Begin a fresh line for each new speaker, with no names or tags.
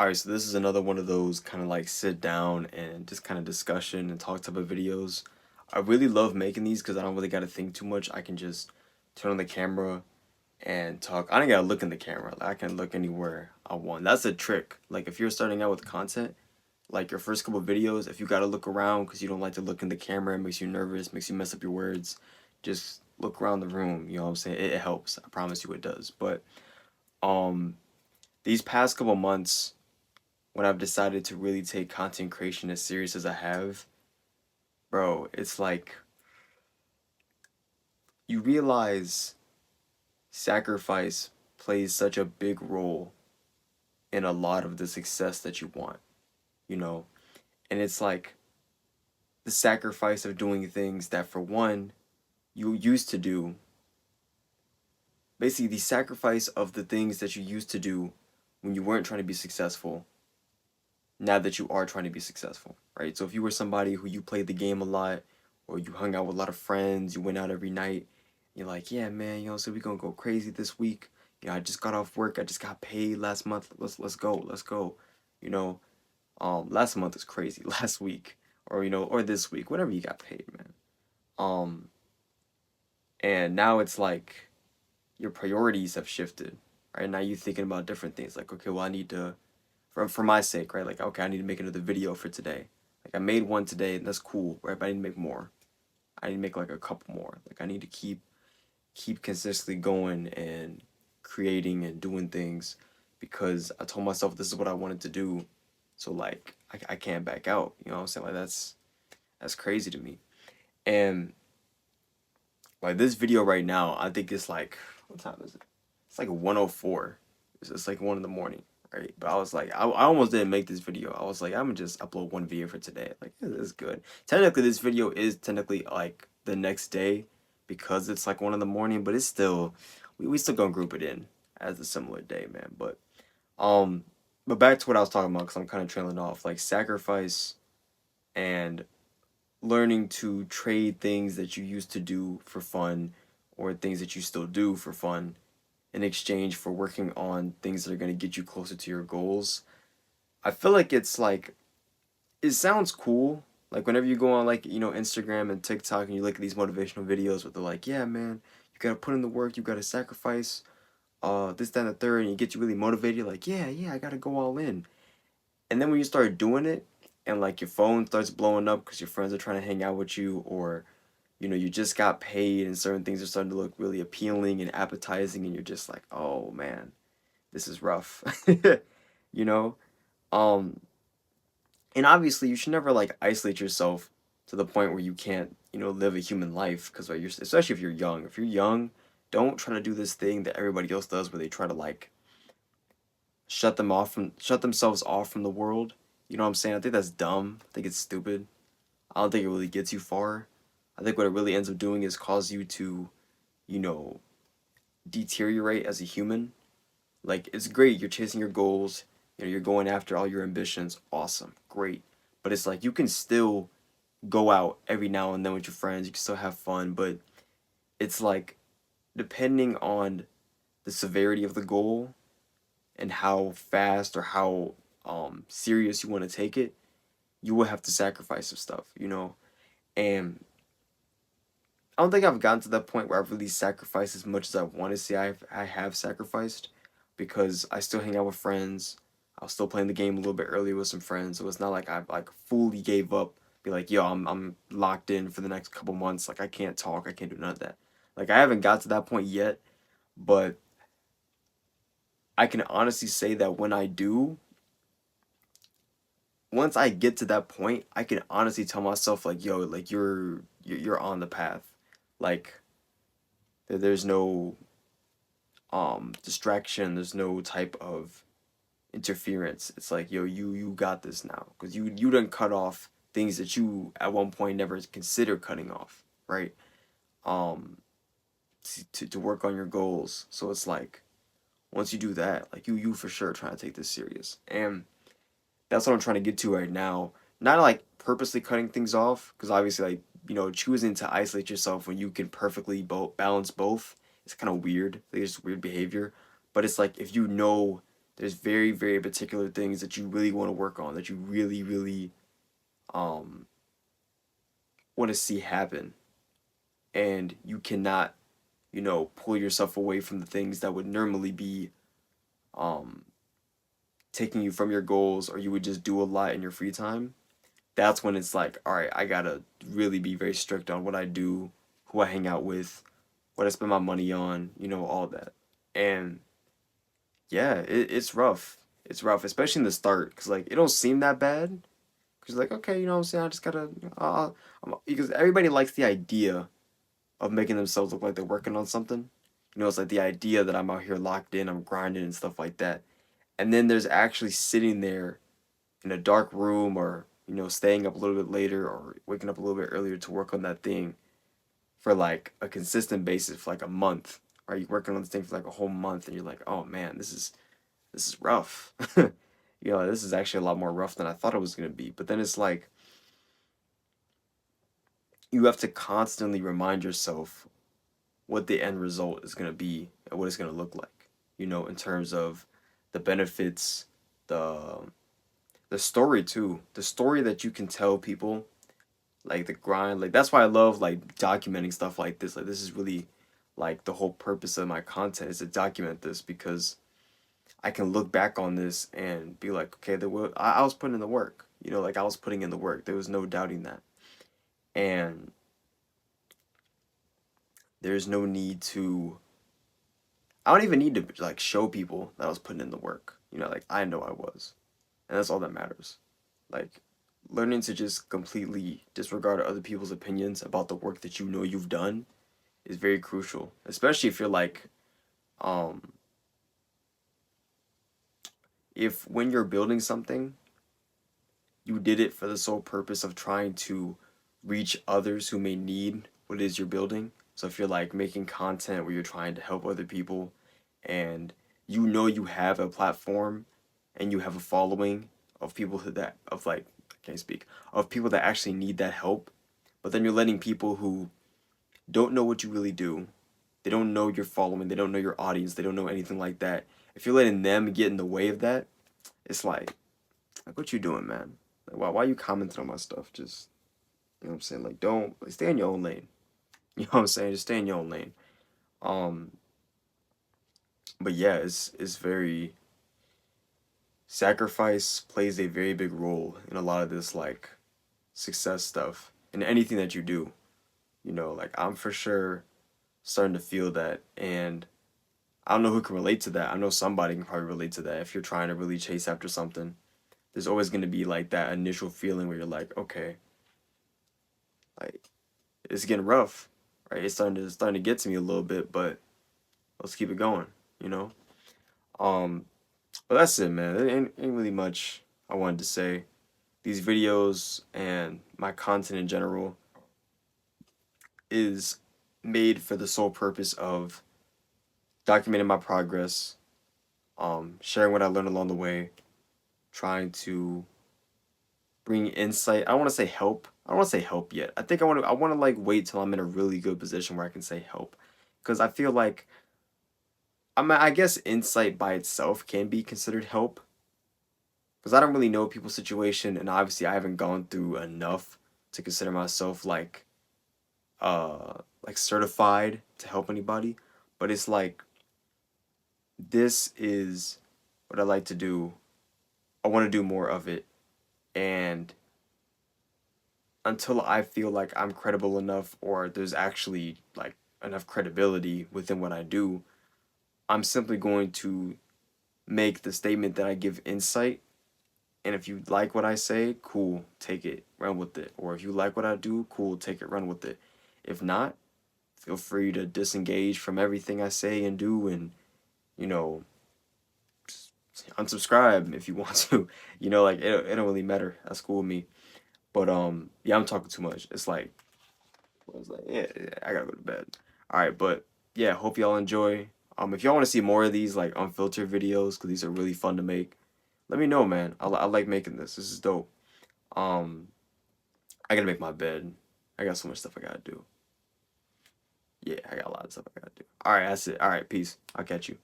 Alright, so this is another one of those kind of like sit down and just kind of discussion and talk type of videos. I really love making these because I don't really got to think too much. I can just turn on the camera and talk. I don't gotta look in the camera. Like, I can look anywhere I want. That's a trick. Like if you're starting out with content, like your first couple videos, if you gotta look around because you don't like to look in the camera, it makes you nervous, makes you mess up your words. Just look around the room. You know what I'm saying? It helps. I promise you it does. But um, these past couple months, when I've decided to really take content creation as serious as I have, bro, it's like you realize sacrifice plays such a big role in a lot of the success that you want, you know? And it's like the sacrifice of doing things that, for one, you used to do. Basically, the sacrifice of the things that you used to do when you weren't trying to be successful, now that you are trying to be successful, right? So if you were somebody who you played the game a lot, or you hung out with a lot of friends, you went out every night, you're like, yeah, man, so we gonna go crazy this week. I just got off work, I just got paid last month. Let's go, let's go. You know, last month was crazy. Last week, or or this week, whatever you got paid, man. Um, and now it's like your priorities have shifted, right? Now you're thinking about different things. Like, okay, well, I need to for my sake, right? Like, okay, I need to make another video for today. Like, I made one today, and that's cool, right? But I need to make more. I need to make like a couple more. Like, I need to keep consistently going and creating and doing things because I told myself this is what I wanted to do. So like, I can't back out. You know what I'm saying? Like, that's crazy to me. And like this video right now, I think it's like, what time is it? It's like 1:04. It's like 1 in the morning, right? But I was like, I almost didn't make this video. I was like, I'm gonna just upload one video for today. Like, this is good. Technically, this video is technically like the next day because it's like 1 in the morning, but it's still, we still gonna group it in as a similar day, man. Um, but back to what I was talking about, because I'm kind of trailing off. Like, sacrifice and learning to trade things that you used to do for fun or things that you still do for fun in exchange for working on things that are going to get you closer to your goals. I feel like it's like, it sounds cool. Like whenever you go on like, Instagram and TikTok and you look at these motivational videos where they're like, yeah, man, you got to put in the work, you got to sacrifice this, that, and the third, and you get you really motivated, like, yeah, I got to go all in. And then when you start doing it and like your phone starts blowing up because your friends are trying to hang out with you, or you just got paid and certain things are starting to look really appealing and appetizing, and you're just like, oh man, this is rough. you know um and obviously you should never like isolate yourself to the point where you can't live a human life, because you're, especially if you're young, don't try to do this thing that everybody else does where they try to like shut themselves off from the world. You know what I'm saying? I think that's dumb. I think it's stupid. I don't think it really gets you far. I think what it really ends up doing is cause you to, you know, deteriorate as a human. Like, it's great, you're chasing your goals, you're going after all your ambitions, awesome, great. But it's like you can still go out every now and then with your friends, you can still have fun, but it's like depending on the severity of the goal and how fast or how serious you want to take it, you will have to sacrifice some stuff. And I don't think I've gotten to that point where I've really sacrificed as much as I want to say I have sacrificed, because I still hang out with friends. I was still playing the game a little bit earlier with some friends, so it's not like I've like fully gave up. Be like, yo, I'm locked in for the next couple months. Like, I can't talk, I can't do none of that. Like, I haven't got to that point yet, but I can honestly say that when I do, once I get to that point, I can honestly tell myself like, yo, like you're on the path. Like, there's no distraction, there's no type of interference. It's like, yo, you got this now, because you done cut off things that you at one point never considered cutting off, right? um to work on your goals. So it's like, once you do that, like, you for sure trying to take this serious. And that's what I'm trying to get to right now. Not like purposely cutting things off, because obviously, like, choosing to isolate yourself when you can perfectly balance both, it's kind of weird. Like, it's just weird behavior. But it's like, if you know there's very, very particular things that you really want to work on, that you really, really um want to see happen. And you cannot, pull yourself away from the things that would normally be um taking you from your goals, or you would just do a lot in your free time. That's when it's like, all right, I gotta really be very strict on what I do, who I hang out with, what I spend my money on, all that. And yeah, it's rough. It's rough, especially in the start, because like it don't seem that bad. Because like, okay, you know what I'm saying? I just gotta, because everybody likes the idea of making themselves look like they're working on something. It's like the idea that I'm out here locked in, I'm grinding and stuff like that. And then there's actually sitting there in a dark room, or staying up a little bit later, or waking up a little bit earlier to work on that thing for like a consistent basis for like a month. Right, you're working on this thing for like a whole month, and you're like, oh man, this is rough. This is actually a lot more rough than I thought it was gonna be. But then it's like you have to constantly remind yourself what the end result is gonna be and what it's gonna look like. In terms of the benefits, the the story too, the story that you can tell people, like the grind. Like that's why I love like documenting stuff like this. Like this is really like the whole purpose of my content, is to document this, because I can look back on this and be like, okay, I was putting in the work. Like I was putting in the work. There was no doubting that. And there's no need to. I don't even need to like show people that I was putting in the work. Like I know I was, and that's all that matters. Like learning to just completely disregard other people's opinions about the work that you've done is very crucial, especially if you're like, um, if when you're building something, you did it for the sole purpose of trying to reach others who may need what it is you're building. So if you're like making content where you're trying to help other people, and you have a platform and you have a following of people that of like I can't speak, of people that actually need that help, but then you're letting people who don't know what you really do, they don't know your following, they don't know your audience, they don't know anything like that. If you're letting them get in the way of that, it's like what you doing, man? Like why you commenting on my stuff? Just what I'm saying? Like don't like, stay in your own lane. You know what I'm saying? Just stay in your own lane. Um, but yeah, it's very sacrifice plays a very big role in a lot of this like success stuff in anything that you do. Like I'm for sure starting to feel that, and I don't know who can relate to that. I know somebody can probably relate to that. If you're trying to really chase after something, there's always going to be like that initial feeling where you're like, okay, like it's getting rough, right? It's starting to get to me a little bit, but let's keep it going, you know. Um, but that's it, man. There ain't really much I wanted to say. These videos and my content in general is made for the sole purpose of documenting my progress, sharing what I learned along the way, trying to bring insight. I don't want to say help. I don't want to say help yet. I think I want to like wait till I'm in a really good position where I can say help. Cuz I feel like I guess insight by itself can be considered help, cuz I don't really know people's situation, and obviously I haven't gone through enough to consider myself like certified to help anybody, but it's like this is what I like to do. I want to do more of it, and until I feel like I'm credible enough, or there's actually like enough credibility within what I do, I'm simply going to make the statement that I give insight. And if you like what I say, cool, take it, run with it. Or if you like what I do, cool, take it, run with it. If not, feel free to disengage from everything I say and do, and, you know, unsubscribe if you want to. Like it don't really matter. That's cool with me. But yeah, I'm talking too much. It's like I was like, yeah, I gotta go to bed. All right, but yeah, hope y'all enjoy. If y'all want to see more of these like unfiltered videos, because these are really fun to make, let me know, man. I like making this. This is dope. Um, I gotta make my bed. I got so much stuff I gotta do. Yeah, I got a lot of stuff I gotta do. All right, that's it. All right, peace. I'll catch you.